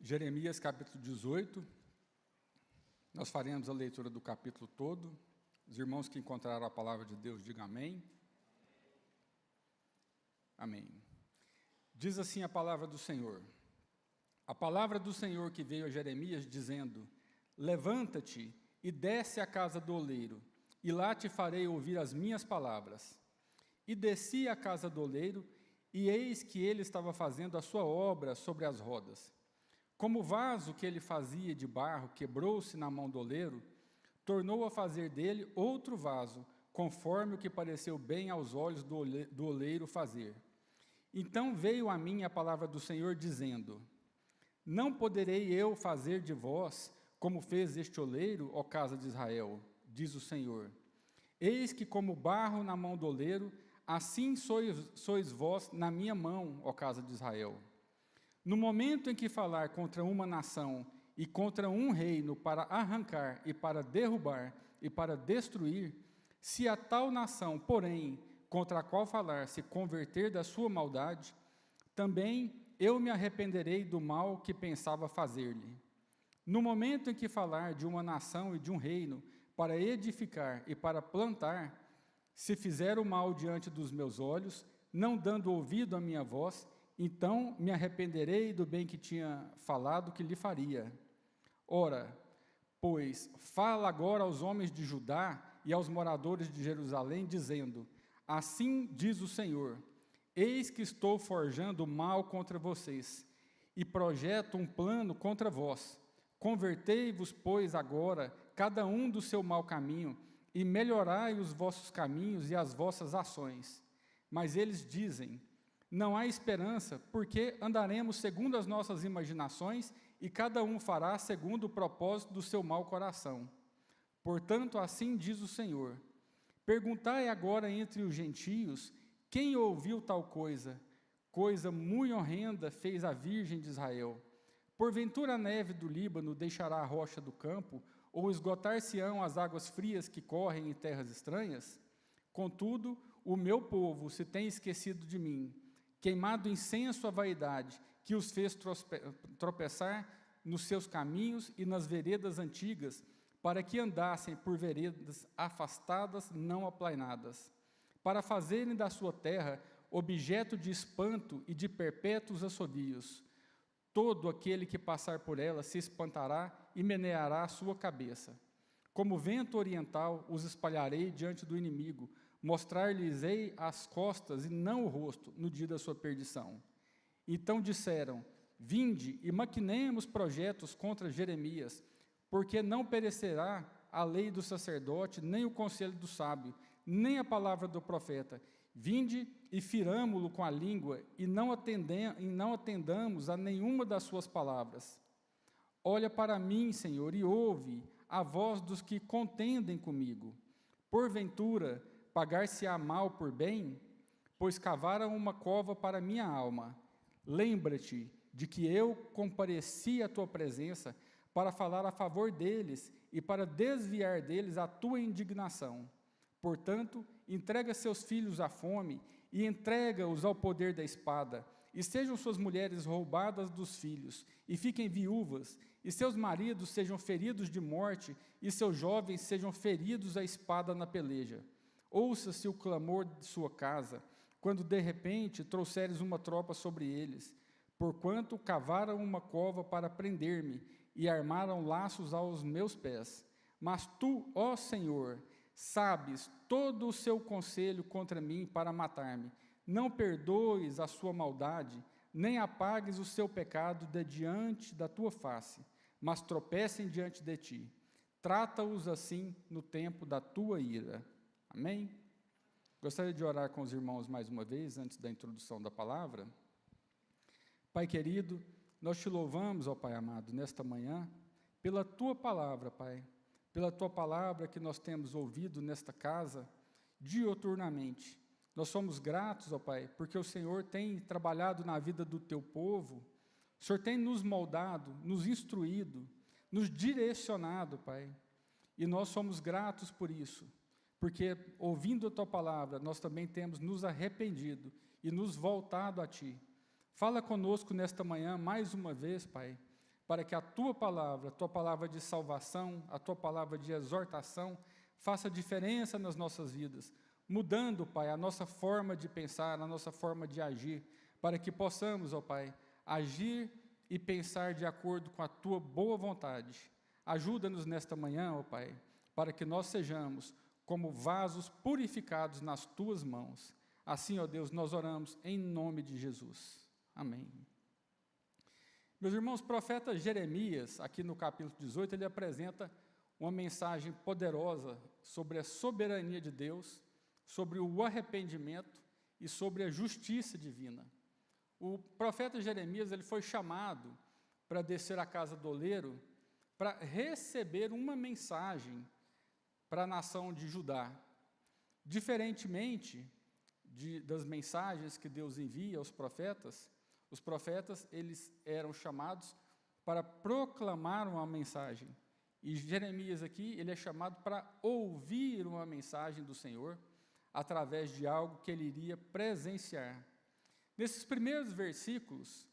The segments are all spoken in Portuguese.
Jeremias capítulo 18, nós faremos a leitura do capítulo todo. Os irmãos que encontraram a palavra de Deus, digam amém. Amém. Diz assim a palavra do Senhor. A palavra do Senhor que veio a Jeremias dizendo: levanta-te e desce à casa do oleiro, e lá te farei ouvir as minhas palavras. E desci à casa do oleiro, e eis que ele estava fazendo a sua obra sobre as rodas. Como o vaso que ele fazia de barro quebrou-se na mão do oleiro, tornou a fazer dele outro vaso, conforme o que pareceu bem aos olhos do oleiro fazer. Então veio a mim a palavra do Senhor, dizendo: não poderei eu fazer de vós como fez este oleiro, ó casa de Israel, diz o Senhor. Eis que como barro na mão do oleiro, assim sois vós na minha mão, ó casa de Israel. No momento em que falar contra uma nação e contra um reino para arrancar e para derrubar e para destruir, se a tal nação, porém, contra a qual falar se converter da sua maldade, também eu me arrependerei do mal que pensava fazer-lhe. No momento em que falar de uma nação e de um reino para edificar e para plantar, se fizer o mal diante dos meus olhos, não dando ouvido à minha voz, então me arrependerei do bem que tinha falado que lhe faria. Ora, pois, fala agora aos homens de Judá e aos moradores de Jerusalém, dizendo: assim diz o Senhor, eis que estou forjando mal contra vocês, e projeto um plano contra vós. Convertei-vos, pois, agora, cada um do seu mau caminho, e melhorai os vossos caminhos e as vossas ações. Mas eles dizem: não há esperança, porque andaremos segundo as nossas imaginações, e cada um fará segundo o propósito do seu mau coração. Portanto, assim diz o Senhor: perguntai agora entre os gentios, quem ouviu tal coisa? Coisa muito horrenda fez a Virgem de Israel. Porventura a neve do Líbano deixará a rocha do campo, ou esgotar-se-ão as águas frias que correm em terras estranhas? Contudo, o meu povo se tem esquecido de mim, queimado incenso à vaidade, que os fez tropeçar nos seus caminhos e nas veredas antigas, para que andassem por veredas afastadas, não aplainadas, para fazerem da sua terra objeto de espanto e de perpétuos assobios. Todo aquele que passar por ela se espantará e meneará a sua cabeça. Como vento oriental, os espalharei diante do inimigo, mostrar-lhes-ei as costas e não o rosto, no dia da sua perdição. Então disseram: vinde e maquinemos projetos contra Jeremias, porque não perecerá a lei do sacerdote, nem o conselho do sábio, nem a palavra do profeta. Vinde e firamo-lo com a língua, e não atendamos a nenhuma das suas palavras. Olha para mim, Senhor, e ouve a voz dos que contendem comigo. Porventura, pagar-se-á mal por bem? Pois cavaram uma cova para minha alma. Lembra-te de que eu compareci à tua presença para falar a favor deles e para desviar deles a tua indignação. Portanto, entrega seus filhos à fome e entrega-os ao poder da espada, e sejam suas mulheres roubadas dos filhos, e fiquem viúvas, e seus maridos sejam feridos de morte, e seus jovens sejam feridos à espada na peleja. Ouça-se o clamor de sua casa, quando de repente trouxeres uma tropa sobre eles, porquanto cavaram uma cova para prender-me, e armaram laços aos meus pés. Mas tu, ó Senhor, sabes todo o seu conselho contra mim para matar-me. Não perdoes a sua maldade, nem apagues o seu pecado de diante da tua face, mas tropecem diante de ti. Trata-os assim no tempo da tua ira. Amém? Gostaria de orar com os irmãos mais uma vez, antes da introdução da palavra. Pai querido, nós te louvamos, ó Pai amado, nesta manhã, pela tua palavra, Pai, pela tua palavra que nós temos ouvido nesta casa, diuturnamente. Nós somos gratos, ó Pai, porque o Senhor tem trabalhado na vida do teu povo, o Senhor tem nos moldado, nos instruído, nos direcionado, Pai, e nós somos gratos por isso, porque ouvindo a tua palavra, nós também temos nos arrependido e nos voltado a ti. Fala conosco nesta manhã, mais uma vez, Pai, para que a tua palavra de salvação, a tua palavra de exortação, faça diferença nas nossas vidas, mudando, Pai, a nossa forma de pensar, a nossa forma de agir, para que possamos, ó Pai, agir e pensar de acordo com a tua boa vontade. Ajuda-nos nesta manhã, ó Pai, para que nós sejamos como vasos purificados nas tuas mãos. Assim, ó Deus, nós oramos em nome de Jesus. Amém. Meus irmãos, o profeta Jeremias, aqui no capítulo 18, ele apresenta uma mensagem poderosa sobre a soberania de Deus, sobre o arrependimento e sobre a justiça divina. O profeta Jeremias, ele foi chamado para descer à casa do oleiro, para receber uma mensagem para a nação de Judá. Diferentemente das mensagens que Deus envia aos profetas, os profetas, eles eram chamados para proclamar uma mensagem. E Jeremias aqui, ele é chamado para ouvir uma mensagem do Senhor, através de algo que ele iria presenciar. Nesses primeiros versículos,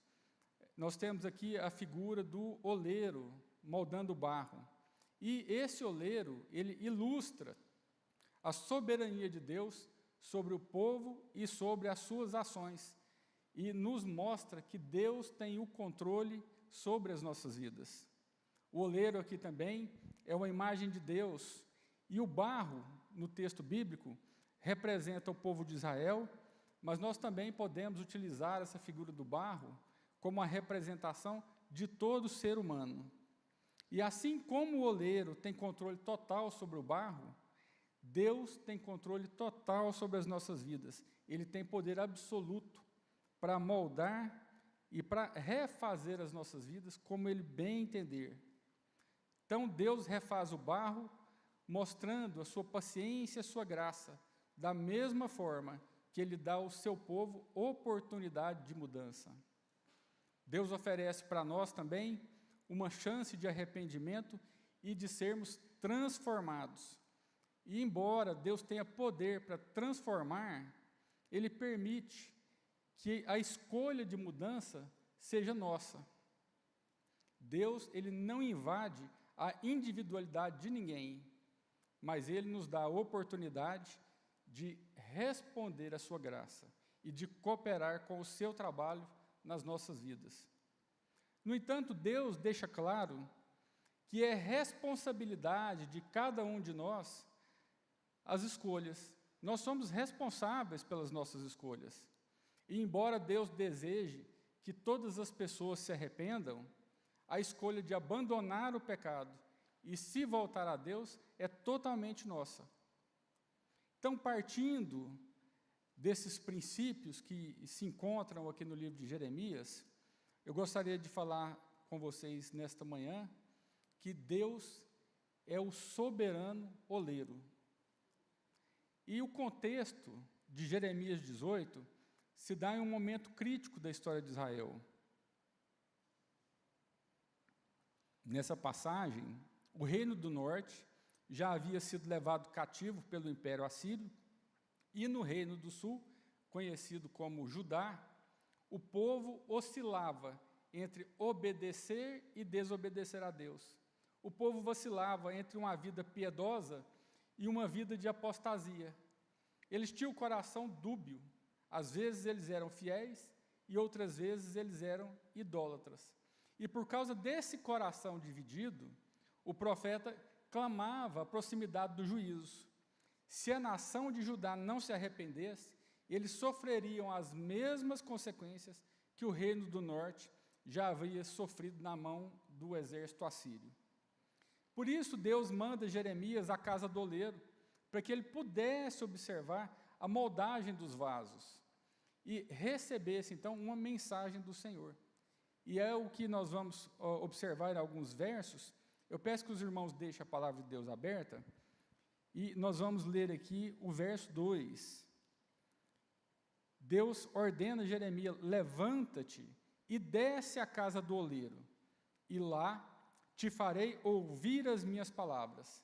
nós temos aqui a figura do oleiro moldando o barro. E esse oleiro, ele ilustra a soberania de Deus sobre o povo e sobre as suas ações. E nos mostra que Deus tem o controle sobre as nossas vidas. O oleiro aqui também é uma imagem de Deus. E o barro, no texto bíblico, representa o povo de Israel, mas nós também podemos utilizar essa figura do barro como a representação de todo ser humano. E assim como o oleiro tem controle total sobre o barro, Deus tem controle total sobre as nossas vidas. Ele tem poder absoluto para moldar e para refazer as nossas vidas como Ele bem entender. Então, Deus refaz o barro, mostrando a sua paciência e a sua graça, da mesma forma que Ele dá ao seu povo oportunidade de mudança. Deus oferece para nós também uma chance de arrependimento e de sermos transformados. E embora Deus tenha poder para transformar, Ele permite que a escolha de mudança seja nossa. Deus, ele não invade a individualidade de ninguém, mas Ele nos dá a oportunidade de responder à sua graça e de cooperar com o seu trabalho nas nossas vidas. No entanto, Deus deixa claro que é responsabilidade de cada um de nós as escolhas. Nós somos responsáveis pelas nossas escolhas. E embora Deus deseje que todas as pessoas se arrependam, a escolha de abandonar o pecado e se voltar a Deus é totalmente nossa. Então, partindo desses princípios que se encontram aqui no livro de Jeremias, eu gostaria de falar com vocês nesta manhã que Deus é o soberano oleiro. E o contexto de Jeremias 18 se dá em um momento crítico da história de Israel. Nessa passagem, o reino do norte já havia sido levado cativo pelo Império Assírio, e no reino do sul, conhecido como Judá, o povo oscilava entre obedecer e desobedecer a Deus. O povo vacilava entre uma vida piedosa e uma vida de apostasia. Eles tinham o coração dúbio. Às vezes eles eram fiéis e outras vezes eles eram idólatras. E por causa desse coração dividido, o profeta clamava a proximidade do juízo. Se a nação de Judá não se arrependesse, eles sofreriam as mesmas consequências que o reino do norte já havia sofrido na mão do exército assírio. Por isso, Deus manda Jeremias à casa do oleiro, para que ele pudesse observar a moldagem dos vasos e recebesse, então, uma mensagem do Senhor. E é o que nós vamos observar em alguns versos. Eu peço que os irmãos deixem a palavra de Deus aberta, e nós vamos ler aqui o verso 2. Deus ordena a Jeremias: levanta-te e desce à casa do oleiro, e lá te farei ouvir as minhas palavras.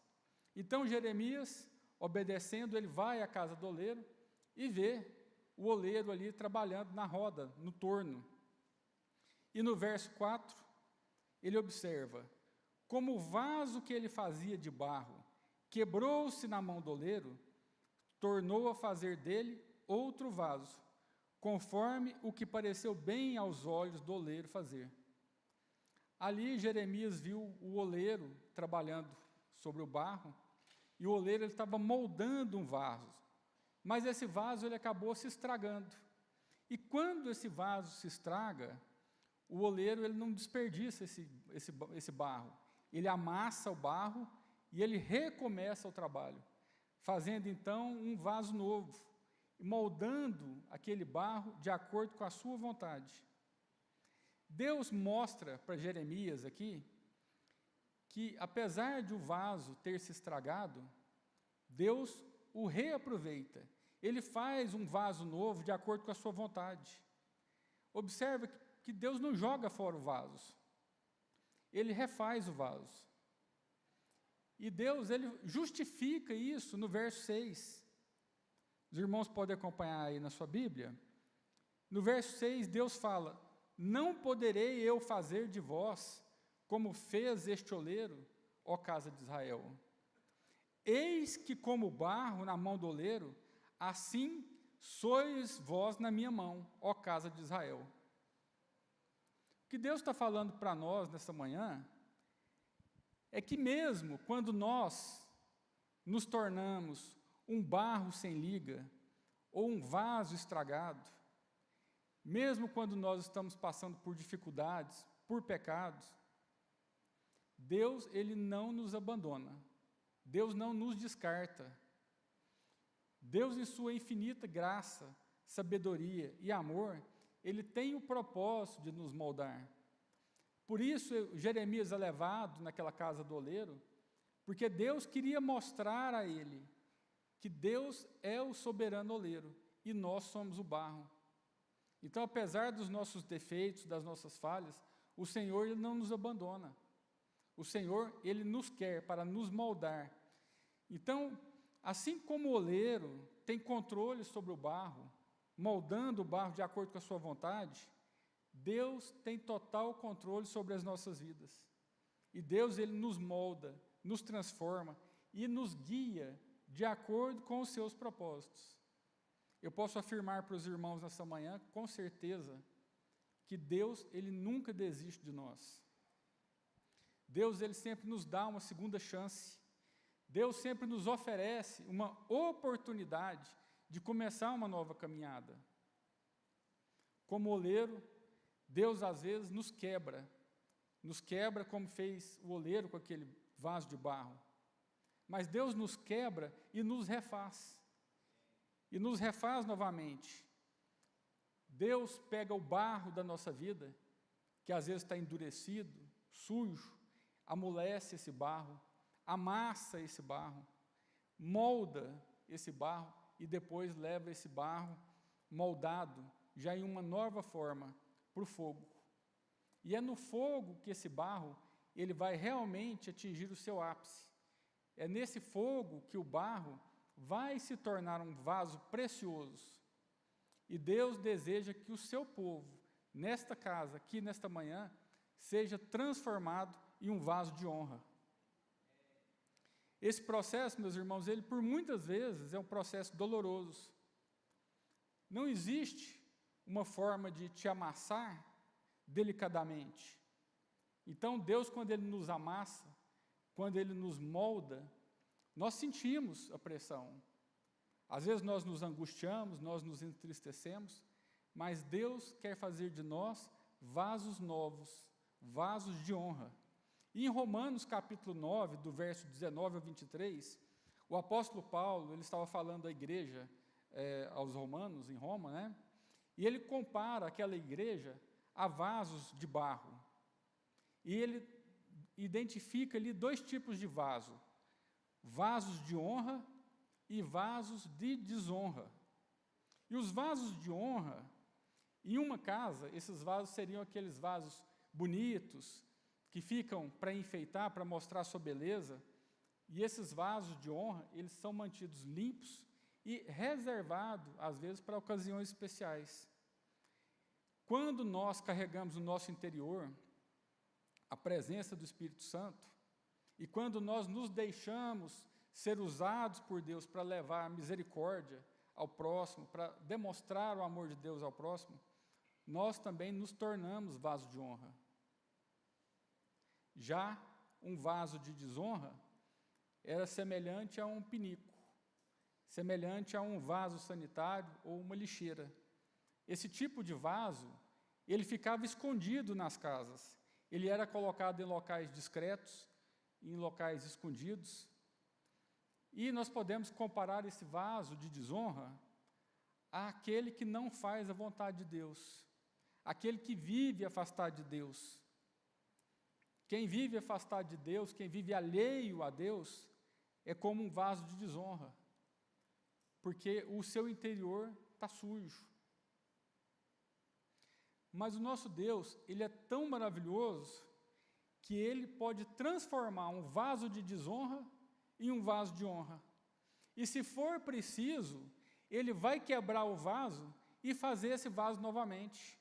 Então Jeremias, obedecendo, ele vai à casa do oleiro e vê o oleiro ali trabalhando na roda, no torno. E no verso 4, ele observa como o vaso que ele fazia de barro quebrou-se na mão do oleiro, tornou a fazer dele outro vaso, conforme o que pareceu bem aos olhos do oleiro fazer. Ali Jeremias viu o oleiro trabalhando sobre o barro, e o oleiro estava moldando um vaso, mas esse vaso ele acabou se estragando. E quando esse vaso se estraga, o oleiro ele não desperdiça esse barro, ele amassa o barro e ele recomeça o trabalho, fazendo então um vaso novo, moldando aquele barro de acordo com a sua vontade. Deus mostra para Jeremias aqui que, apesar de o vaso ter se estragado, Deus o reaproveita. Ele faz um vaso novo de acordo com a sua vontade. Observe que Deus não joga fora o vaso. Ele refaz o vaso. E Deus, ele justifica isso no verso 6. Os irmãos podem acompanhar aí na sua Bíblia. No verso 6, Deus fala: não poderei eu fazer de vós como fez este oleiro, ó casa de Israel. Eis que como barro na mão do oleiro, assim sois vós na minha mão, ó casa de Israel. O que Deus está falando para nós nessa manhã é que mesmo quando nós nos tornamos um barro sem liga, ou um vaso estragado, mesmo quando nós estamos passando por dificuldades, por pecados, Deus, ele não nos abandona, Deus não nos descarta. Deus, em sua infinita graça, sabedoria e amor, ele tem o propósito de nos moldar. Por isso, Jeremias é levado naquela casa do oleiro, porque Deus queria mostrar a ele que Deus é o soberano oleiro e nós somos o barro. Então, apesar dos nossos defeitos, das nossas falhas, o Senhor ele não nos abandona. O Senhor, ele nos quer para nos moldar. Então, assim como o oleiro tem controle sobre o barro, moldando o barro de acordo com a sua vontade, Deus tem total controle sobre as nossas vidas. E Deus, ele nos molda, nos transforma e nos guia de acordo com os seus propósitos. Eu posso afirmar para os irmãos nessa manhã, com certeza, que Deus, ele nunca desiste de nós. Deus, ele sempre nos dá uma segunda chance. Deus sempre nos oferece uma oportunidade de começar uma nova caminhada. Como oleiro, Deus às vezes nos quebra como fez o oleiro com aquele vaso de barro. Mas Deus nos quebra e nos refaz novamente. Deus pega o barro da nossa vida, que às vezes está endurecido, sujo, amolece esse barro, amassa esse barro, molda esse barro e depois leva esse barro moldado, já em uma nova forma, para o fogo. E é no fogo que esse barro ele vai realmente atingir o seu ápice. É nesse fogo que o barro vai se tornar um vaso precioso. E Deus deseja que o seu povo, nesta casa, aqui nesta manhã, seja transformado em um vaso de honra. Esse processo, meus irmãos, ele por muitas vezes é um processo doloroso. Não existe uma forma de te amassar delicadamente. Então, Deus, quando ele nos amassa, quando ele nos molda, nós sentimos a pressão. Às vezes nós nos angustiamos, nós nos entristecemos, mas Deus quer fazer de nós vasos novos, vasos de honra. E em Romanos capítulo 9, do verso 19 ao 23, o apóstolo Paulo, ele estava falando à igreja, aos romanos em Roma, né? E ele compara aquela igreja a vasos de barro. E ele identifica ali dois tipos de vaso: vasos de honra e vasos de desonra. E os vasos de honra, em uma casa, esses vasos seriam aqueles vasos bonitos, que ficam para enfeitar, para mostrar a sua beleza, e esses vasos de honra, eles são mantidos limpos e reservados, às vezes, para ocasiões especiais. Quando nós carregamos no nosso interior a presença do Espírito Santo, e quando nós nos deixamos ser usados por Deus para levar a misericórdia ao próximo, para demonstrar o amor de Deus ao próximo, nós também nos tornamos vaso de honra. Já um vaso de desonra era semelhante a um pinico, semelhante a um vaso sanitário ou uma lixeira. Esse tipo de vaso, ele ficava escondido nas casas, ele era colocado em locais discretos, em locais escondidos, e nós podemos comparar esse vaso de desonra àquele que não faz a vontade de Deus, aquele que vive afastado de Deus. Quem vive afastado de Deus, quem vive alheio a Deus, é como um vaso de desonra, porque o seu interior está sujo. Mas o nosso Deus, Ele é tão maravilhoso, que Ele pode transformar um vaso de desonra em um vaso de honra. E se for preciso, Ele vai quebrar o vaso e fazer esse vaso novamente.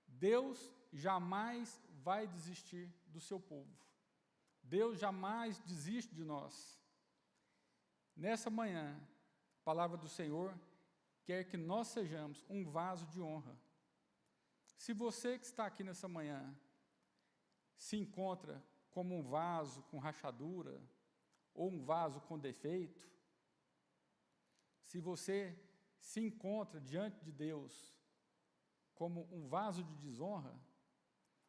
Deus jamais vai desistir do seu povo. Deus jamais desiste de nós. Nessa manhã, a palavra do Senhor quer que nós sejamos um vaso de honra. Se você que está aqui nessa manhã se encontra como um vaso com rachadura, ou um vaso com defeito, se você se encontra diante de Deus como um vaso de desonra,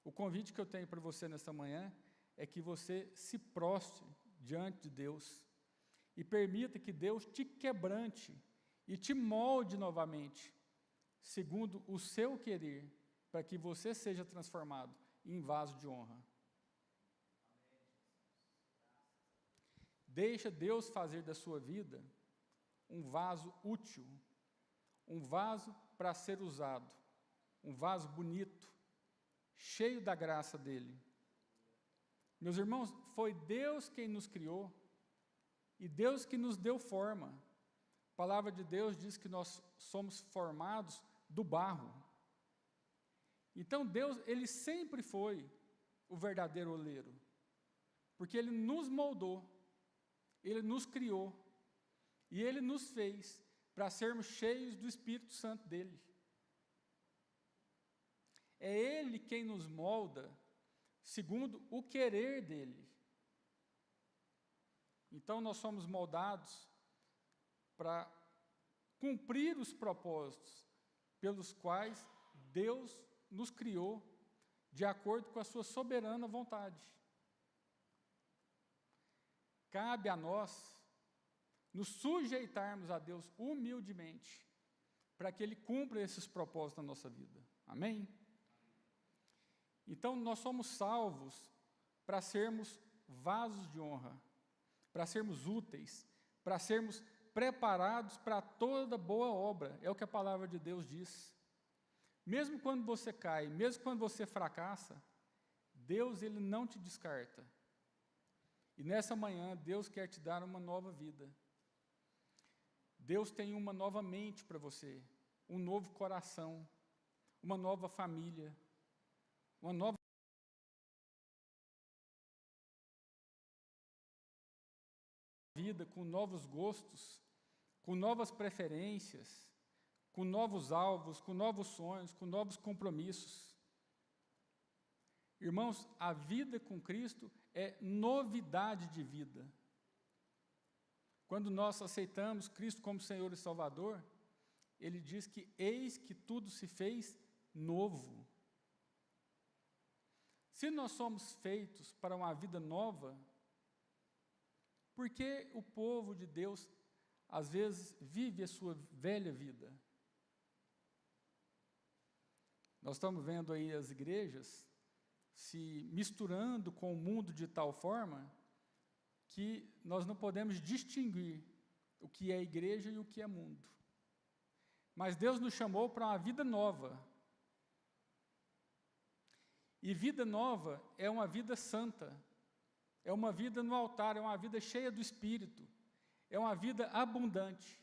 o convite que eu tenho para você nessa manhã é que você se prostre diante de Deus e permita que Deus te quebrante e te molde novamente, segundo o seu querer, para que você seja transformado em vaso de honra. Deixa Deus fazer da sua vida um vaso útil, um vaso para ser usado, um vaso bonito, cheio da graça dEle. Meus irmãos, foi Deus quem nos criou e Deus que nos deu forma. A palavra de Deus diz que nós somos formados do barro. Então Deus, Ele sempre foi o verdadeiro oleiro, porque Ele nos moldou, Ele nos criou, e Ele nos fez para sermos cheios do Espírito Santo dEle. É Ele quem nos molda, segundo o querer dEle. Então nós somos moldados para cumprir os propósitos pelos quais Deus nos criou, de acordo com a sua soberana vontade. Cabe a nós nos sujeitarmos a Deus humildemente, para que Ele cumpra esses propósitos na nossa vida. Amém? Então, nós somos salvos para sermos vasos de honra, para sermos úteis, para sermos preparados para toda boa obra, é o que a palavra de Deus diz. Mesmo quando você cai, mesmo quando você fracassa, Deus, Ele não te descarta. E nessa manhã, Deus quer te dar uma nova vida. Deus tem uma nova mente para você, um novo coração, uma nova família, uma nova vida com novos gostos, com novas preferências, com novos alvos, com novos sonhos, com novos compromissos. Irmãos, a vida com Cristo é novidade de vida. Quando nós aceitamos Cristo como Senhor e Salvador, Ele diz que eis que tudo se fez novo. Se nós somos feitos para uma vida nova, por que o povo de Deus, às vezes, vive a sua velha vida? Nós estamos vendo aí as igrejas se misturando com o mundo de tal forma que nós não podemos distinguir o que é igreja e o que é mundo. Mas Deus nos chamou para uma vida nova. E vida nova é uma vida santa, é uma vida no altar, é uma vida cheia do Espírito, é uma vida abundante,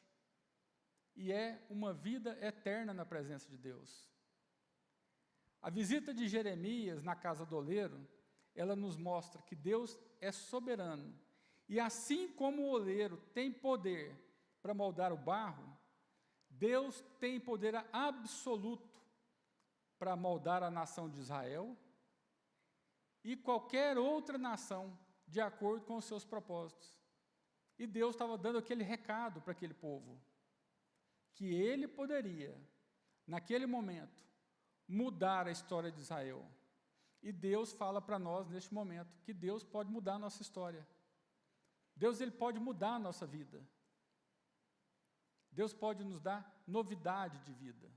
e é uma vida eterna na presença de Deus. A visita de Jeremias na casa do oleiro, ela nos mostra que Deus é soberano. E assim como o oleiro tem poder para moldar o barro, Deus tem poder absoluto para moldar a nação de Israel e qualquer outra nação, de acordo com os seus propósitos. E Deus estava dando aquele recado para aquele povo, que Ele poderia, naquele momento, mudar a história de Israel. E Deus fala para nós, neste momento, que Deus pode mudar a nossa história. Deus, Ele pode mudar a nossa vida. Deus pode nos dar novidade de vida.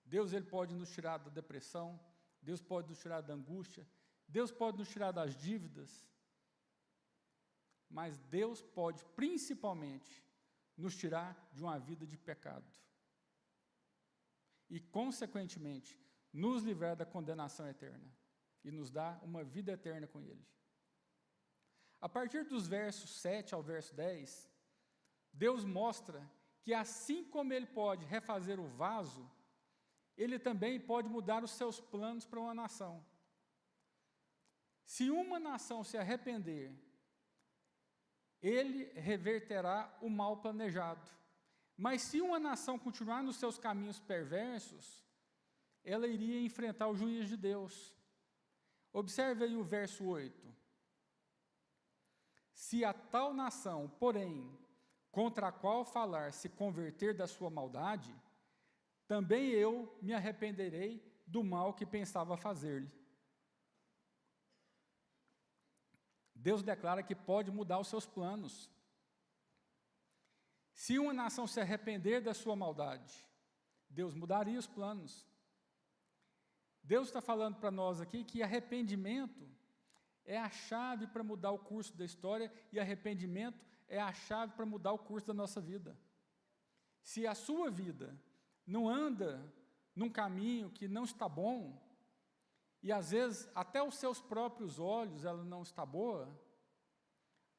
Deus, Ele pode nos tirar da depressão, Deus pode nos tirar da angústia, Deus pode nos tirar das dívidas, mas Deus pode, principalmente, nos tirar de uma vida de pecado. E, consequentemente, nos livrar da condenação eterna e nos dar uma vida eterna com Ele. A partir dos versos 7 ao verso 10, Deus mostra que assim como Ele pode refazer o vaso, Ele também pode mudar os seus planos para uma nação. Se uma nação se arrepender, Ele reverterá o mal planejado. Mas se uma nação continuar nos seus caminhos perversos, ela iria enfrentar o juízo de Deus. Observe aí o verso 8. Se a tal nação, porém, contra a qual falar se converter da sua maldade, também eu me arrependerei do mal que pensava fazer-lhe. Deus declara que pode mudar os seus planos. Se uma nação se arrepender da sua maldade, Deus mudaria os planos. Deus está falando para nós aqui que arrependimento é a chave para mudar o curso da história e arrependimento é a chave para mudar o curso da nossa vida. Se a sua vida não anda num caminho que não está bom, e às vezes até os seus próprios olhos ela não está boa,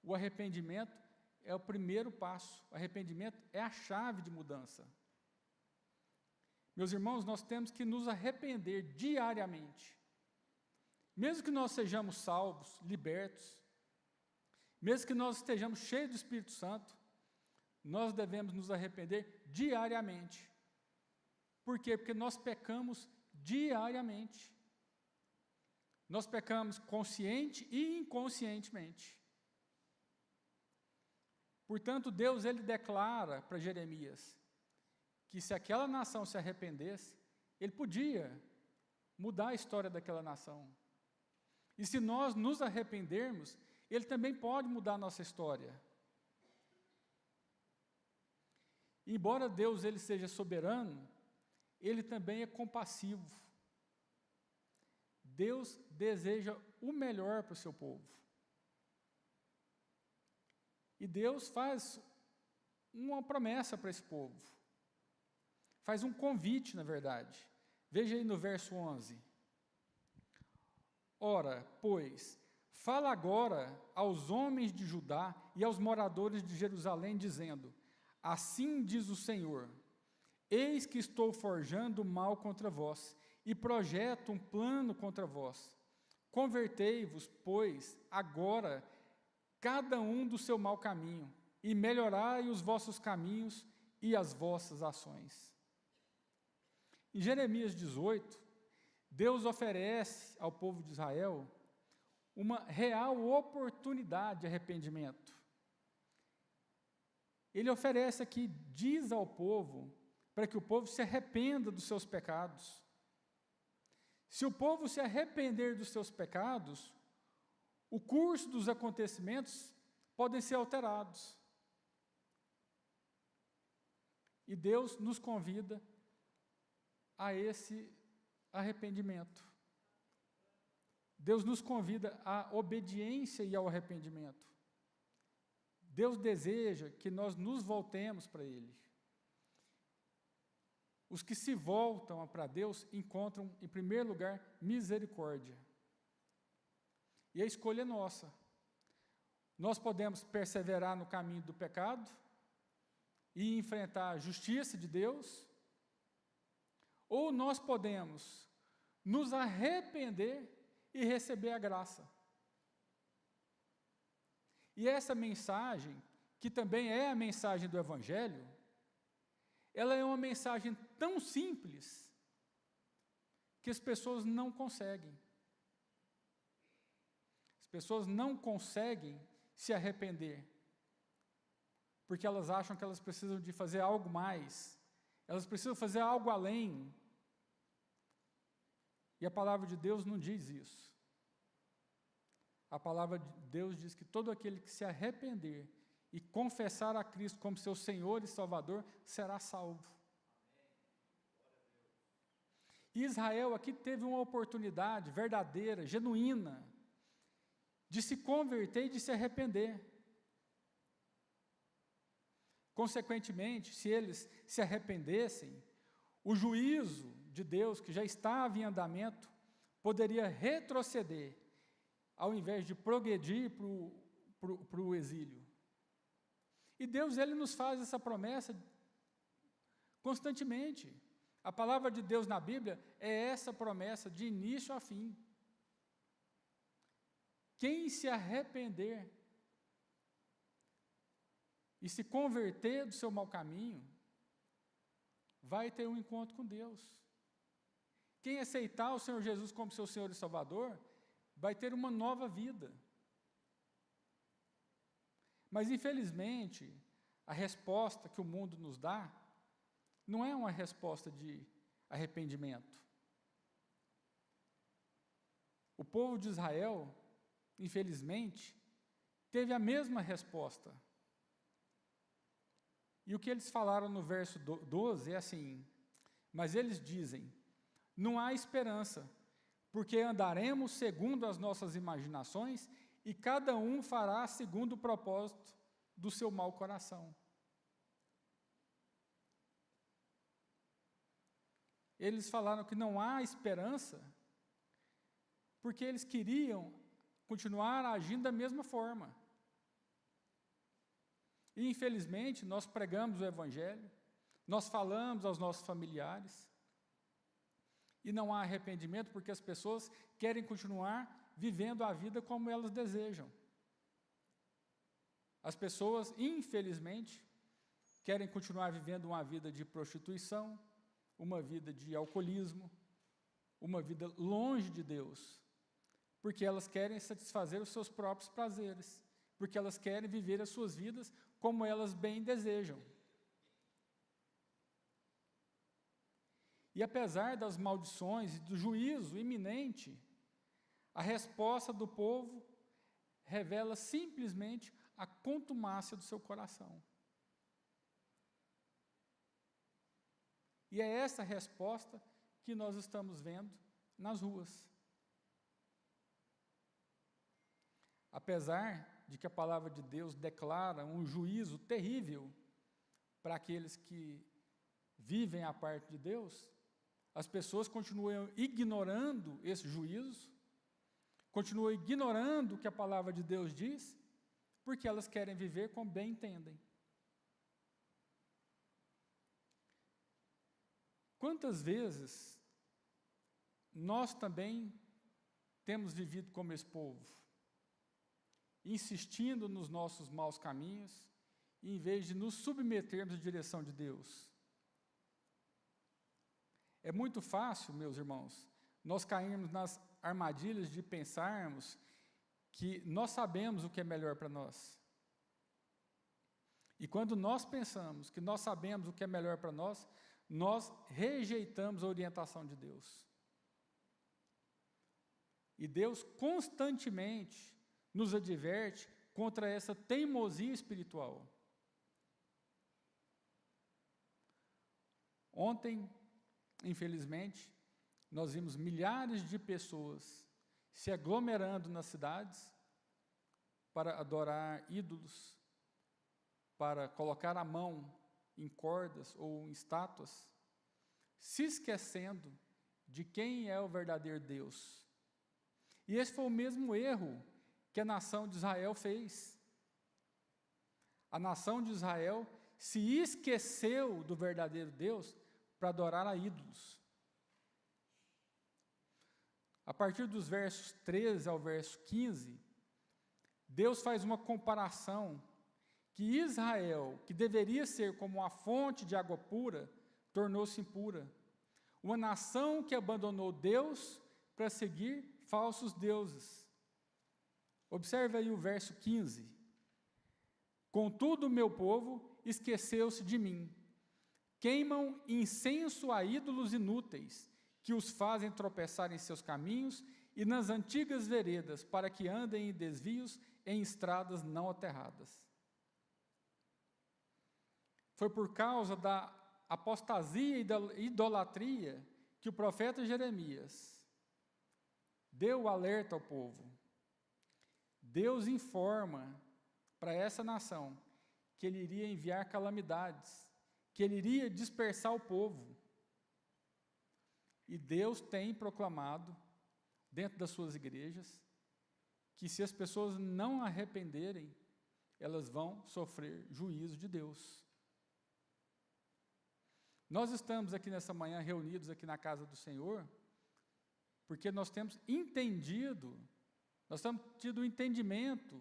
o arrependimento é o primeiro passo. O arrependimento é a chave de mudança. Meus irmãos, nós temos que nos arrepender diariamente. Mesmo que nós sejamos salvos, libertos, mesmo que nós estejamos cheios do Espírito Santo, nós devemos nos arrepender diariamente. Por quê? Porque nós pecamos diariamente. Nós pecamos consciente e inconscientemente. Portanto, Deus, Ele declara para Jeremias que se aquela nação se arrependesse, Ele podia mudar a história daquela nação. E se nós nos arrependermos, Ele também pode mudar a nossa história. Embora Deus, Ele seja soberano, Ele também é compassivo. Deus deseja o melhor para o seu povo. E Deus faz uma promessa para esse povo. Faz um convite, na verdade. Veja aí no verso 11. Ora, pois, fala agora aos homens de Judá e aos moradores de Jerusalém, dizendo: assim diz o Senhor, eis que estou forjando mal contra vós, e projeto um plano contra vós. Convertei-vos, pois, agora, cada um do seu mau caminho, e melhorai os vossos caminhos e as vossas ações. Em Jeremias 18, Deus oferece ao povo de Israel uma real oportunidade de arrependimento. Ele oferece aqui, diz ao povo, para que o povo se arrependa dos seus pecados. Se o povo se arrepender dos seus pecados, o curso dos acontecimentos podem ser alterados. E Deus nos convida a esse arrependimento. Deus nos convida à obediência e ao arrependimento. Deus deseja que nós nos voltemos para Ele. Os que se voltam para Deus encontram, em primeiro lugar, misericórdia. E a escolha é nossa. Nós podemos perseverar no caminho do pecado e enfrentar a justiça de Deus, ou nós podemos nos arrepender e receber a graça. E essa mensagem, que também é a mensagem do Evangelho, ela é uma mensagem tão simples que as pessoas não conseguem. As pessoas não conseguem se arrepender, porque elas acham que elas precisam de fazer algo mais, elas precisam fazer algo além. E a palavra de Deus não diz isso. A palavra de Deus diz que todo aquele que se arrepender e confessar a Cristo como seu Senhor e Salvador será salvo. E Israel aqui teve uma oportunidade verdadeira, genuína, de se converter e de se arrepender. Consequentemente, se eles se arrependessem, o juízo de Deus, que já estava em andamento, poderia retroceder, ao invés de progredir para o exílio. E Deus, Ele nos faz essa promessa constantemente. A palavra de Deus na Bíblia é essa promessa de início a fim. Quem se arrepender e se converter do seu mau caminho, vai ter um encontro com Deus. Quem aceitar o Senhor Jesus como seu Senhor e Salvador, vai ter uma nova vida. Mas, infelizmente, a resposta que o mundo nos dá, não é uma resposta de arrependimento. O povo de Israel, infelizmente, teve a mesma resposta. E o que eles falaram no verso 12 é assim: mas eles dizem, não há esperança, porque andaremos segundo as nossas imaginações, e cada um fará segundo o propósito do seu mau coração. Eles falaram que não há esperança, porque eles queriam continuar agindo da mesma forma. E, infelizmente, nós pregamos o Evangelho, nós falamos aos nossos familiares, e não há arrependimento porque as pessoas querem continuar vivendo a vida como elas desejam. As pessoas, infelizmente, querem continuar vivendo uma vida de prostituição, uma vida de alcoolismo, uma vida longe de Deus, porque elas querem satisfazer os seus próprios prazeres, porque elas querem viver as suas vidas como elas bem desejam. E apesar das maldições e do juízo iminente, a resposta do povo revela simplesmente a contumácia do seu coração. E é essa resposta que nós estamos vendo nas ruas. Apesar de que a palavra de Deus declara um juízo terrível para aqueles que vivem à parte de Deus, as pessoas continuam ignorando esse juízo, continuam ignorando o que a palavra de Deus diz, porque elas querem viver como bem entendem. Quantas vezes nós também temos vivido como esse povo, insistindo nos nossos maus caminhos, em vez de nos submetermos à direção de Deus? É muito fácil, meus irmãos, nós cairmos nas armadilhas de pensarmos que nós sabemos o que é melhor para nós. E quando nós pensamos que nós sabemos o que é melhor para nós rejeitamos a orientação de Deus. E Deus constantemente nos adverte contra essa teimosia espiritual. Ontem, infelizmente, nós vimos milhares de pessoas se aglomerando nas cidades para adorar ídolos, para colocar a mão em cordas ou em estátuas, se esquecendo de quem é o verdadeiro Deus. E esse foi o mesmo erro que a nação de Israel fez. A nação de Israel se esqueceu do verdadeiro Deus para adorar a ídolos. a partir dos versos 13 ao verso 15, Deus faz uma comparação que Israel, que deveria ser como uma fonte de água pura, tornou-se impura. Uma nação que abandonou Deus para seguir falsos deuses. Observe aí o verso 15. Contudo, o meu povo esqueceu-se de mim. Queimam incenso a ídolos inúteis, que os fazem tropeçar em seus caminhos e nas antigas veredas, para que andem em desvios em estradas não aterradas. Foi por causa da apostasia e da idolatria que o profeta Jeremias deu o alerta ao povo. Deus informa para essa nação que ele iria enviar calamidades, que ele iria dispersar o povo. E Deus tem proclamado, dentro das suas igrejas, que se as pessoas não arrependerem, elas vão sofrer juízo de Deus. Nós estamos aqui nessa manhã reunidos aqui na casa do Senhor, porque nós temos entendido, nós temos tido o entendimento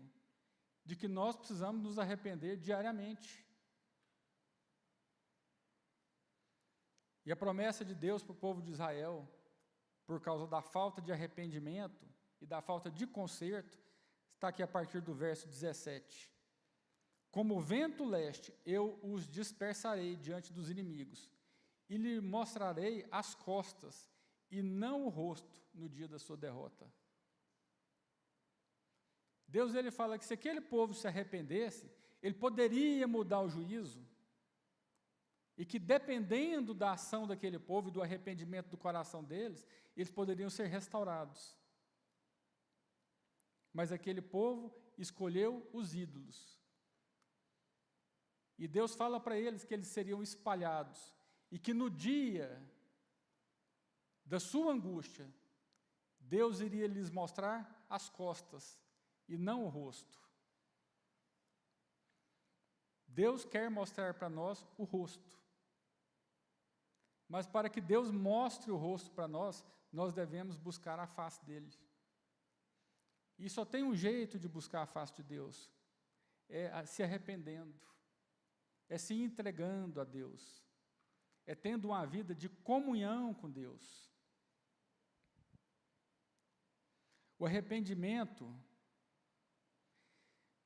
de que nós precisamos nos arrepender diariamente. E a promessa de Deus para o povo de Israel, por causa da falta de arrependimento e da falta de conserto, está aqui a partir do verso 17. Como vento leste, eu os dispersarei diante dos inimigos, e lhe mostrarei as costas, e não o rosto, no dia da sua derrota. Deus ele fala que se aquele povo se arrependesse, ele poderia mudar o juízo, e que dependendo da ação daquele povo e do arrependimento do coração deles, eles poderiam ser restaurados. Mas aquele povo escolheu os ídolos. E Deus fala para eles que eles seriam espalhados, e que no dia da sua angústia, Deus iria lhes mostrar as costas, e não o rosto. Deus quer mostrar para nós o rosto. Mas para que Deus mostre o rosto para nós, nós devemos buscar a face dele. E só tem um jeito de buscar a face de Deus, é se arrependendo, é se entregando a Deus, é tendo uma vida de comunhão com Deus. O arrependimento,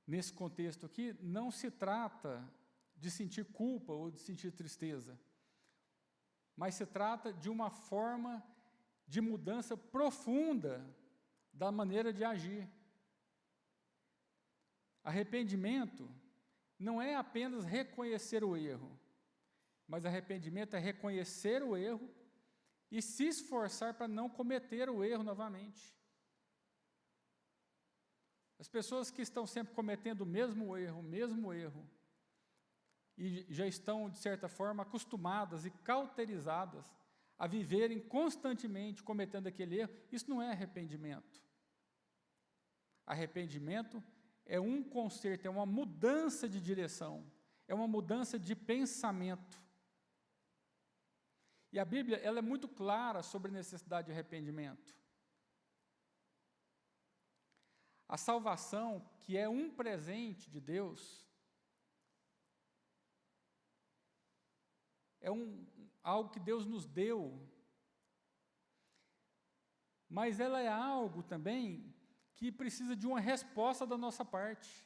nesse contexto aqui, não se trata de sentir culpa ou de sentir tristeza, mas se trata de uma forma de mudança profunda da maneira de agir. Arrependimento não é apenas reconhecer o erro, mas arrependimento é reconhecer o erro e se esforçar para não cometer o erro novamente. As pessoas que estão sempre cometendo o mesmo erro, e já estão, de certa forma, acostumadas e cauterizadas a viverem constantemente cometendo aquele erro, isso não é arrependimento. Arrependimento é um conserto, é uma mudança de direção, é uma mudança de pensamento. E a Bíblia, ela é muito clara sobre a necessidade de arrependimento. A salvação, que é um presente de Deus, é algo que Deus nos deu, mas ela é algo também que precisa de uma resposta da nossa parte.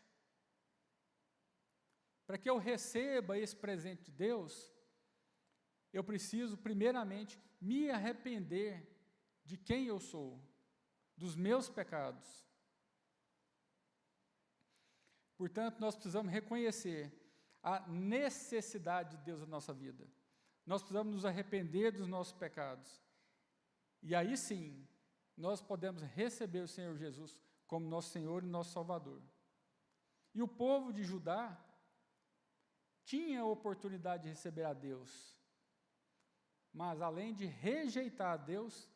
Para que eu receba esse presente de Deus, eu preciso, primeiramente, me arrepender de quem eu sou, dos meus pecados. Portanto, nós precisamos reconhecer a necessidade de Deus na nossa vida. Nós precisamos nos arrepender dos nossos pecados. E aí sim, nós podemos receber o Senhor Jesus como nosso Senhor e nosso Salvador. E o povo de Judá tinha a oportunidade de receber a Deus, mas além de rejeitar a Deus,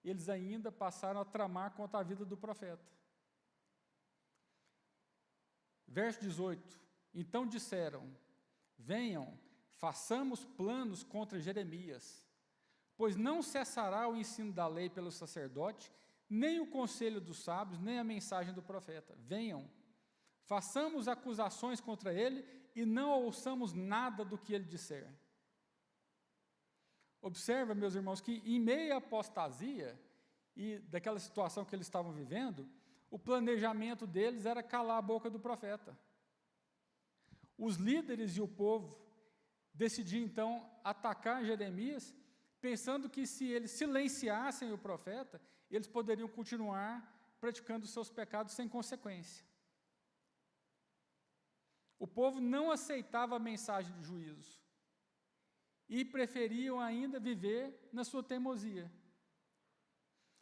eles ainda passaram a tramar contra a vida do profeta. Verso 18, então disseram, venham, façamos planos contra Jeremias, pois não cessará o ensino da lei pelo sacerdote, nem o conselho dos sábios, nem a mensagem do profeta. Venham, façamos acusações contra ele e não ouçamos nada do que ele disser. Observa, meus irmãos, que em meio à apostasia e daquela situação que eles estavam vivendo, o planejamento deles era calar a boca do profeta. Os líderes e o povo decidiram, então, atacar Jeremias, pensando que se eles silenciassem o profeta, eles poderiam continuar praticando seus pecados sem consequência. O povo não aceitava a mensagem de juízo e preferiam ainda viver na sua teimosia.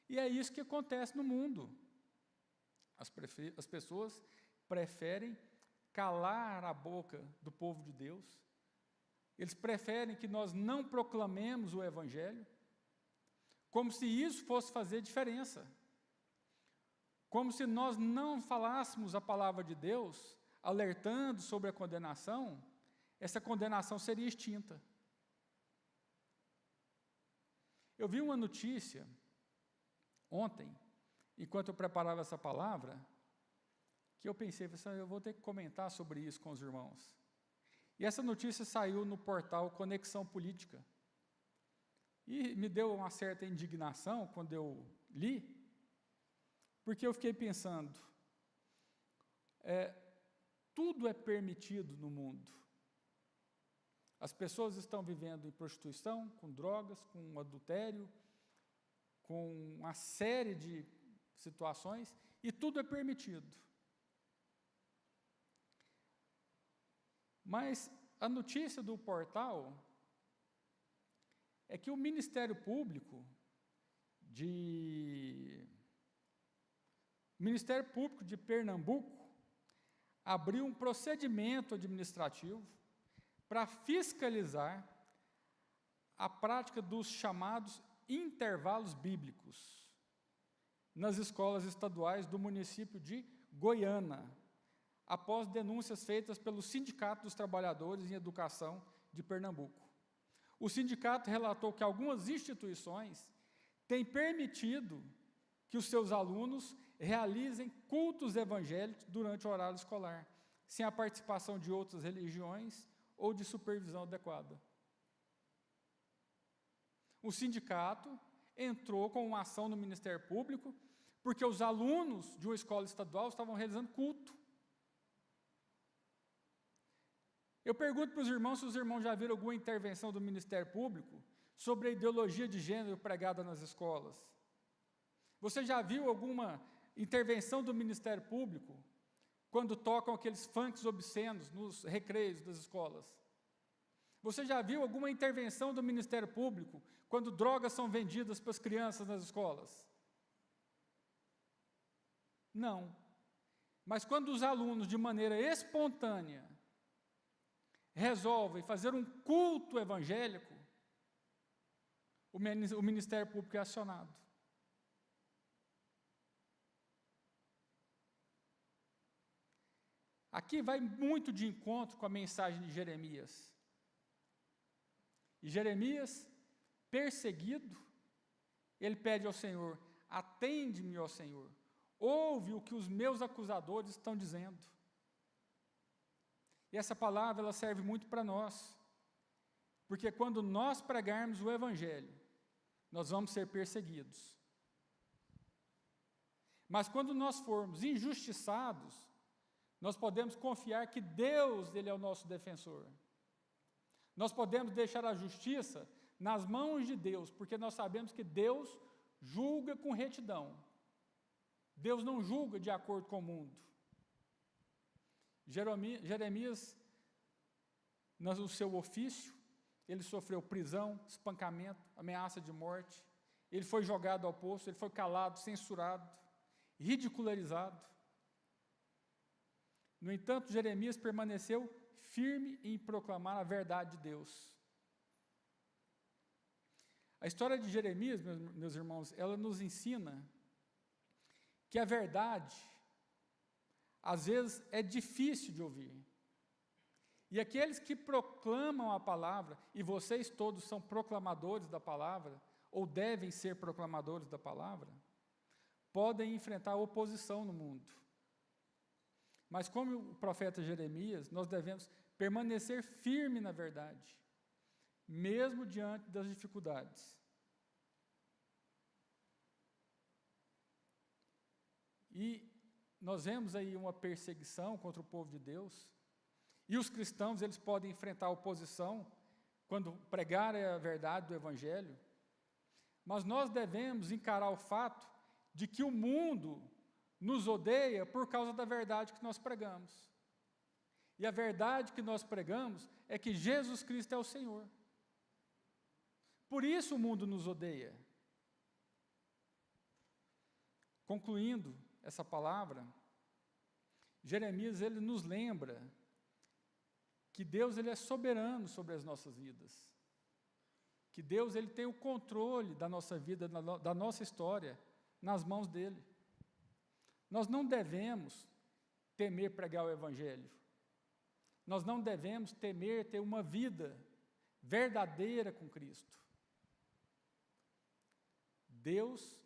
E é isso que acontece no mundo. As pessoas preferem calar a boca do povo de Deus. Eles preferem que nós não proclamemos o Evangelho, como se isso fosse fazer diferença. Como se nós não falássemos a palavra de Deus, alertando sobre a condenação, essa condenação seria extinta. Eu vi uma notícia ontem, enquanto eu preparava essa palavra, que eu pensei, eu vou ter que comentar sobre isso com os irmãos. E essa notícia saiu no portal Conexão Política. E me deu uma certa indignação quando eu li, porque eu fiquei pensando, tudo é permitido no mundo. As pessoas estão vivendo em prostituição, com drogas, com adultério, com uma série de situações, e tudo é permitido. Mas a notícia do portal é que o Ministério Público de Pernambuco abriu um procedimento administrativo para fiscalizar a prática dos chamados intervalos bíblicos nas escolas estaduais do município de Goiânia, após denúncias feitas pelo Sindicato dos Trabalhadores em Educação de Pernambuco. O sindicato relatou que algumas instituições têm permitido que os seus alunos realizem cultos evangélicos durante o horário escolar, sem a participação de outras religiões ou de supervisão adequada. O sindicato entrou com uma ação no Ministério Público, porque os alunos de uma escola estadual estavam realizando culto. Eu pergunto para os irmãos se os irmãos já viram alguma intervenção do Ministério Público sobre a ideologia de gênero pregada nas escolas. Você já viu alguma intervenção do Ministério Público quando tocam aqueles funks obscenos nos recreios das escolas? Você já viu alguma intervenção do Ministério Público quando drogas são vendidas para as crianças nas escolas? Não. Mas quando os alunos, de maneira espontânea, resolvem fazer um culto evangélico, o Ministério Público é acionado. Aqui vai muito de encontro com a mensagem de Jeremias. E Jeremias, perseguido, ele pede ao Senhor: atende-me, ó Senhor, ouve o que os meus acusadores estão dizendo. E essa palavra, ela serve muito para nós, porque quando nós pregarmos o Evangelho, nós vamos ser perseguidos. Mas quando nós formos injustiçados, nós podemos confiar que Deus, Ele é o nosso defensor. Nós podemos deixar a justiça nas mãos de Deus, porque nós sabemos que Deus julga com retidão. Deus não julga de acordo com o mundo. Jeremias, no seu ofício, ele sofreu prisão, espancamento, ameaça de morte, ele foi jogado ao poço, ele foi calado, censurado, ridicularizado. No entanto, Jeremias permaneceu firme em proclamar a verdade de Deus. A história de Jeremias, meus irmãos, ela nos ensina que a verdade, às vezes, é difícil de ouvir. E aqueles que proclamam a palavra, e vocês todos são proclamadores da palavra, ou devem ser proclamadores da palavra, podem enfrentar oposição no mundo. Mas como o profeta Jeremias, nós devemos permanecer firme na verdade, mesmo diante das dificuldades. E nós vemos aí uma perseguição contra o povo de Deus, e os cristãos, eles podem enfrentar oposição quando pregarem a verdade do Evangelho, mas nós devemos encarar o fato de que o mundo nos odeia por causa da verdade que nós pregamos. E a verdade que nós pregamos é que Jesus Cristo é o Senhor. Por isso o mundo nos odeia. Concluindo essa palavra, Jeremias, ele nos lembra que Deus, ele é soberano sobre as nossas vidas. Que Deus, ele tem o controle da nossa vida, da nossa história, nas mãos dele. Nós não devemos temer pregar o Evangelho. Nós não devemos temer ter uma vida verdadeira com Cristo. Deus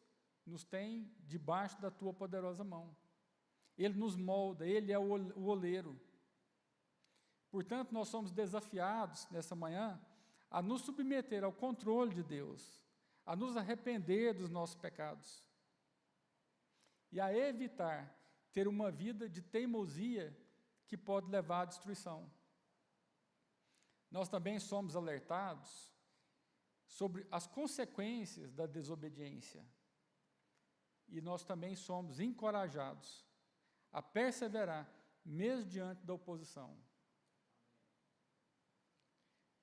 nos tem debaixo da tua poderosa mão. Ele nos molda, Ele é o oleiro. Portanto, nós somos desafiados nessa manhã a nos submeter ao controle de Deus, a nos arrepender dos nossos pecados e a evitar ter uma vida de teimosia que pode levar à destruição. Nós também somos alertados sobre as consequências da desobediência. E nós também somos encorajados a perseverar, mesmo diante da oposição.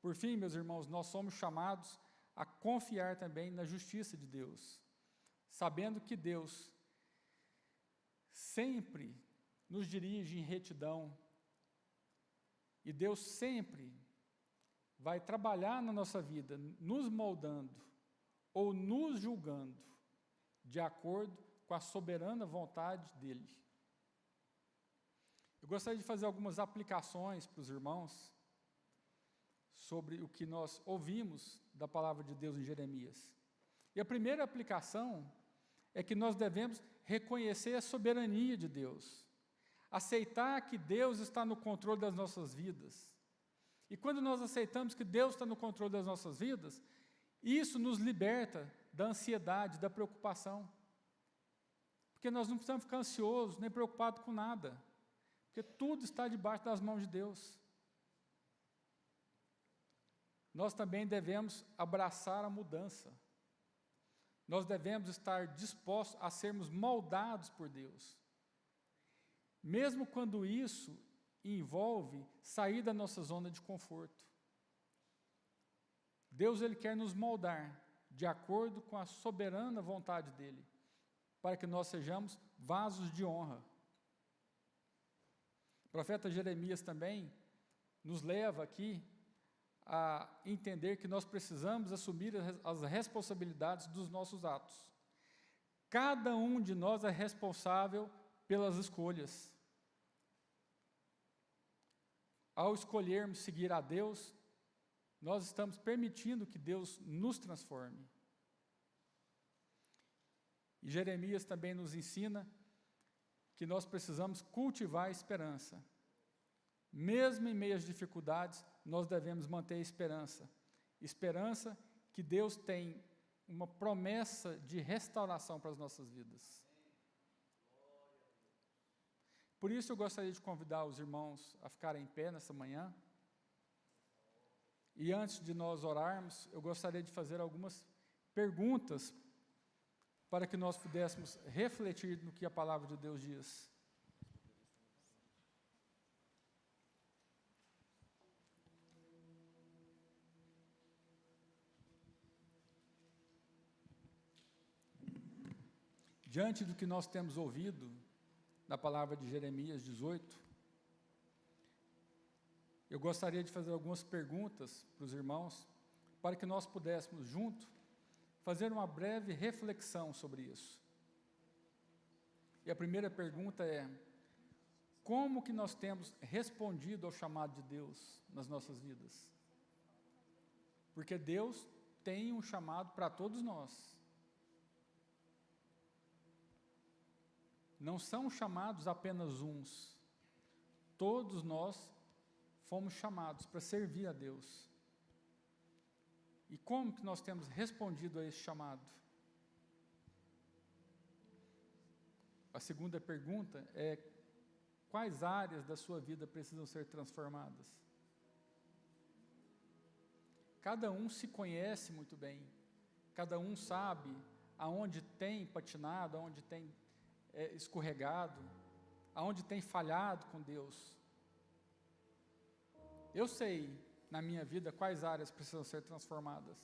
Por fim, meus irmãos, nós somos chamados a confiar também na justiça de Deus, sabendo que Deus sempre nos dirige em retidão, e Deus sempre vai trabalhar na nossa vida, nos moldando ou nos julgando, de acordo com a soberana vontade dEle. Eu gostaria de fazer algumas aplicações para os irmãos sobre o que nós ouvimos da palavra de Deus em Jeremias. E a primeira aplicação é que nós devemos reconhecer a soberania de Deus, aceitar que Deus está no controle das nossas vidas. E quando nós aceitamos que Deus está no controle das nossas vidas, isso nos liberta da ansiedade, da preocupação. Porque nós não precisamos ficar ansiosos, nem preocupados com nada, porque tudo está debaixo das mãos de Deus. Nós também devemos abraçar a mudança. Nós devemos estar dispostos a sermos moldados por Deus. Mesmo quando isso envolve sair da nossa zona de conforto. Deus, ele quer nos moldar de acordo com a soberana vontade dEle, para que nós sejamos vasos de honra. O profeta Jeremias também nos leva aqui a entender que nós precisamos assumir as responsabilidades dos nossos atos. Cada um de nós é responsável pelas escolhas. Ao escolhermos seguir a Deus, nós estamos permitindo que Deus nos transforme. E Jeremias também nos ensina que nós precisamos cultivar a esperança. Mesmo em meio às dificuldades, nós devemos manter a esperança. Esperança que Deus tem uma promessa de restauração para as nossas vidas. Por isso eu gostaria de convidar os irmãos a ficarem em pé nessa manhã. E antes de nós orarmos, eu gostaria de fazer algumas perguntas para que nós pudéssemos refletir no que a palavra de Deus diz. Diante do que nós temos ouvido na palavra de Jeremias 18, eu gostaria de fazer algumas perguntas para os irmãos, para que nós pudéssemos, juntos, fazer uma breve reflexão sobre isso. E a primeira pergunta é: como que nós temos respondido ao chamado de Deus nas nossas vidas? Porque Deus tem um chamado para todos nós. não são chamados apenas uns. Todos nós fomos chamados para servir a Deus. E como que nós temos respondido a esse chamado? A segunda pergunta é: quais áreas da sua vida precisam ser transformadas? Cada um se conhece muito bem, cada um sabe aonde tem patinado, aonde tem escorregado, aonde tem falhado com Deus. Eu sei, na minha vida, quais áreas precisam ser transformadas.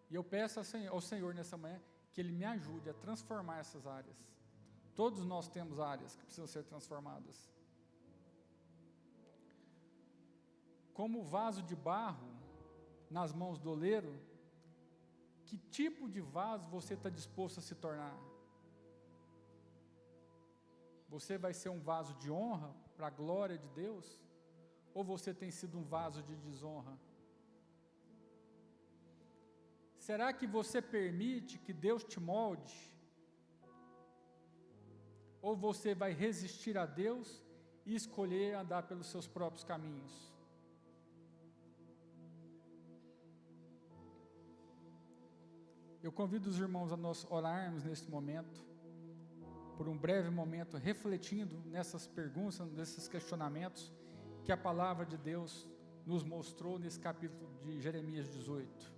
E eu peço ao Senhor nessa manhã que Ele me ajude a transformar essas áreas. Todos nós temos áreas que precisam ser transformadas. Como vaso de barro nas mãos do oleiro, que tipo de vaso você está disposto a se tornar? Você vai ser um vaso de honra para a glória de Deus? Ou você tem sido um vaso de desonra? Será que você permite que Deus te molde? Ou você vai resistir a Deus e escolher andar pelos seus próprios caminhos? Eu convido os irmãos a nós orarmos neste momento, por um breve momento, refletindo nessas perguntas, nesses questionamentos que a palavra de Deus nos mostrou nesse capítulo de Jeremias 18.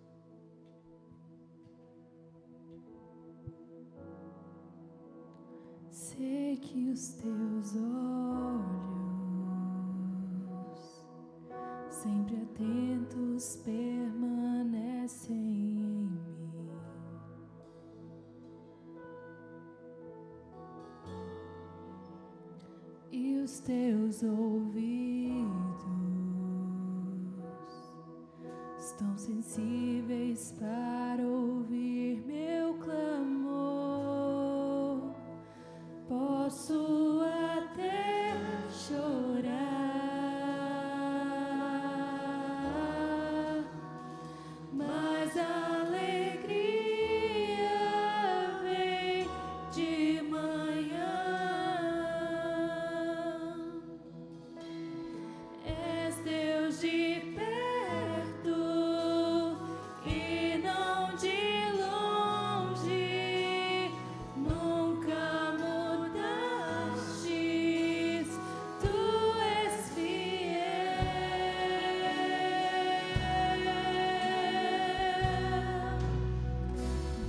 Sei que os teus olhos, sempre atentos, permanecem em mim. E os teus ouvidos estão sensíveis para ouvir meu clamor. Posso até chorar, mas a alegria vem de manhã. És Deus de perto e não de longe, nunca mudastes, tu és fiel.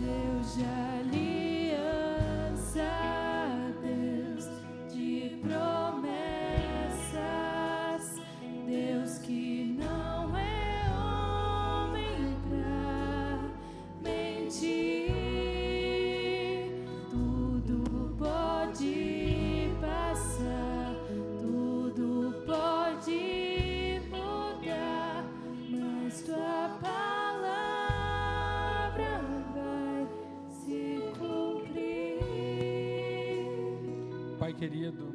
Deus de aliança, Deus de promessas, Deus que não é homem pra mentir. Tudo pode passar, tudo pode mudar, mas tua palavra vai se cumprir. Pai querido,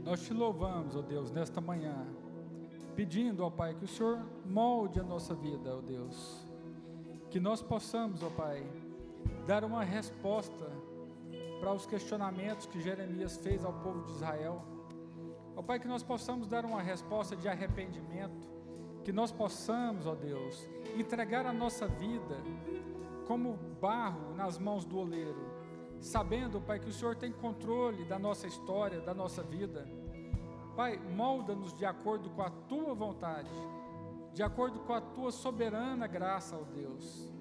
nós te louvamos, ó Deus, nesta manhã, pedindo, ó Pai, que o Senhor molde a nossa vida, ó Deus, que nós possamos, ó Pai, dar uma resposta para os questionamentos que Jeremias fez ao povo de Israel. Ó Pai, que nós possamos dar uma resposta de arrependimento, que nós possamos, ó Deus, entregar a nossa vida como barro nas mãos do oleiro, sabendo, Pai, que o Senhor tem controle da nossa história, da nossa vida. Pai, molda-nos de acordo com a Tua vontade, de acordo com a Tua soberana graça, ó Deus,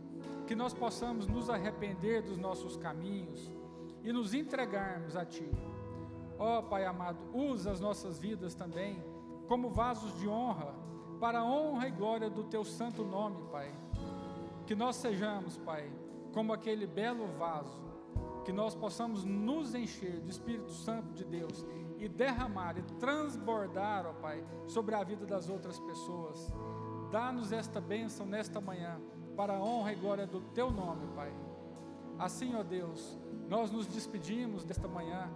que nós possamos nos arrepender dos nossos caminhos e nos entregarmos a Ti. Ó Pai amado, usa as nossas vidas também como vasos de honra, para a honra e glória do Teu santo nome, Pai. Que nós sejamos, Pai, como aquele belo vaso, que nós possamos nos encher do Espírito Santo de Deus e derramar e transbordar, ó Pai, sobre a vida das outras pessoas. Dá-nos esta bênção nesta manhã, para a honra e glória do Teu nome, Pai. Assim, ó Deus, nós nos despedimos desta manhã,